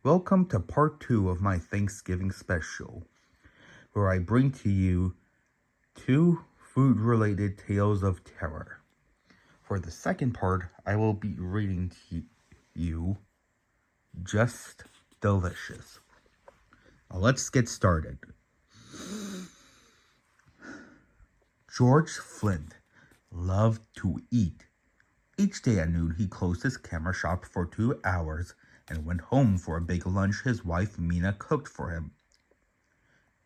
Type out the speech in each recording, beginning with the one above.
Welcome to part 2 of my Thanksgiving special, where I bring to you 2 food-related tales of terror. For the second part, I will be reading to you Just Delicious. Now let's get started. George Flint loved to eat. Each day at noon, he closed his camera shop for 2 hours and went home for a big lunch his wife Mina cooked for him.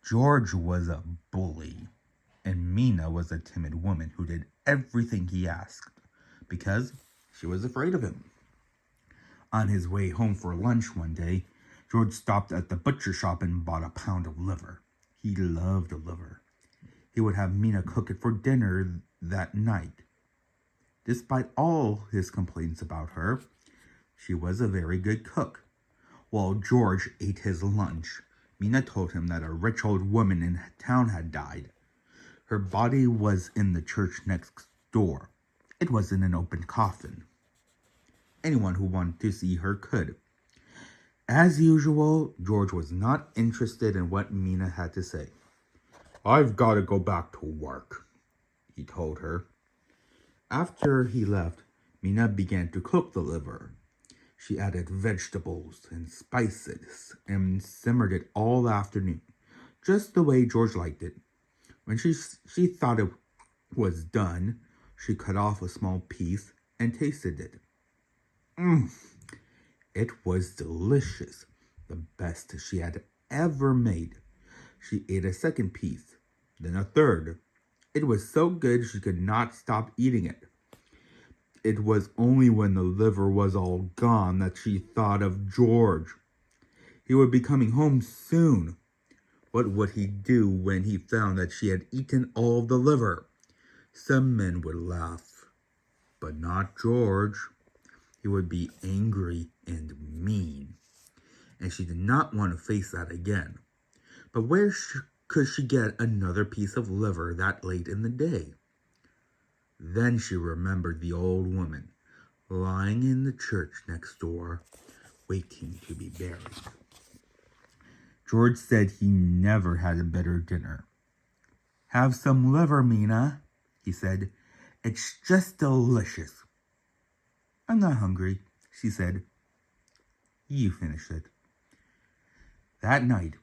George was a bully, and Mina was a timid woman who did everything he asked because she was afraid of him. On his way home for lunch one day, George stopped at the butcher shop and bought a pound of liver. He loved liver. He would have Mina cook it for dinner that night. Despite all his complaints about her, she was a very good cook. While George ate his lunch, Mina told him that a rich old woman in town had died. Her body was in the church next door. It was in an open coffin. Anyone who wanted to see her could. As usual, George was not interested in what Mina had to say. "I've got to go back to work," he told her. After he left, Mina began to cook the liver. She added vegetables and spices and simmered it all afternoon, just the way George liked it. When she thought it was done, she cut off a small piece and tasted it. It was delicious, the best she had ever made. She ate a second piece, then a third. It was so good she could not stop eating it. It was only when the liver was all gone that she thought of George. He would be coming home soon. What would he do when he found that she had eaten all the liver? Some men would laugh, but not George. He would be angry and mean, and she did not want to face that again. But where could she get another piece of liver that late in the day? Then she remembered the old woman lying in the church next door, waiting to be buried. George said he never had a better dinner. "Have some liver, Mina," he said. "It's just delicious." "I'm not hungry," she said. "You finish it." That night,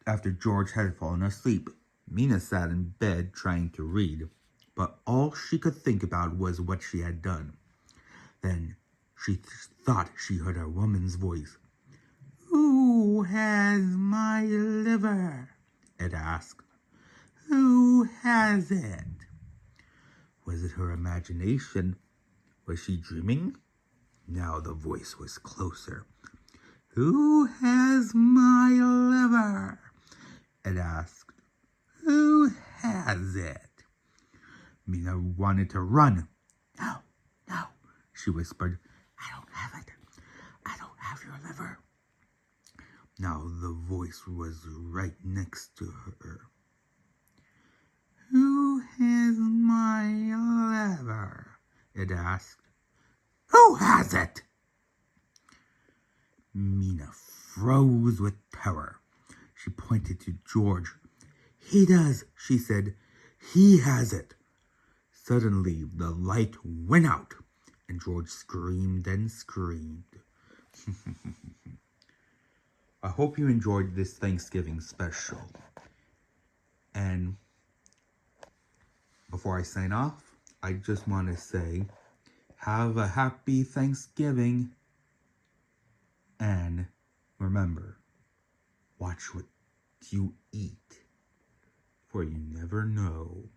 after George had fallen asleep, Mina sat in bed trying to read, but all she could think about was what she had done. Then she thought she heard a woman's voice. "Who has my liver?" it asked. "Who has it?" Was it her imagination? Was she dreaming? Now the voice was closer. "Who has my liver?" it asked. "Who has it?" Mina wanted to run. No, she whispered. "I don't have it. I don't have your liver." Now the voice was right next to her. "Who has my liver?" it asked. "Who has it?" Mina froze with terror. She pointed to George. "He does," she said. "He has it." Suddenly, the light went out, and George screamed and screamed. I hope you enjoyed this Thanksgiving special. And before I sign off, I just want to say, have a happy Thanksgiving. And remember, watch what you eat, for you never know.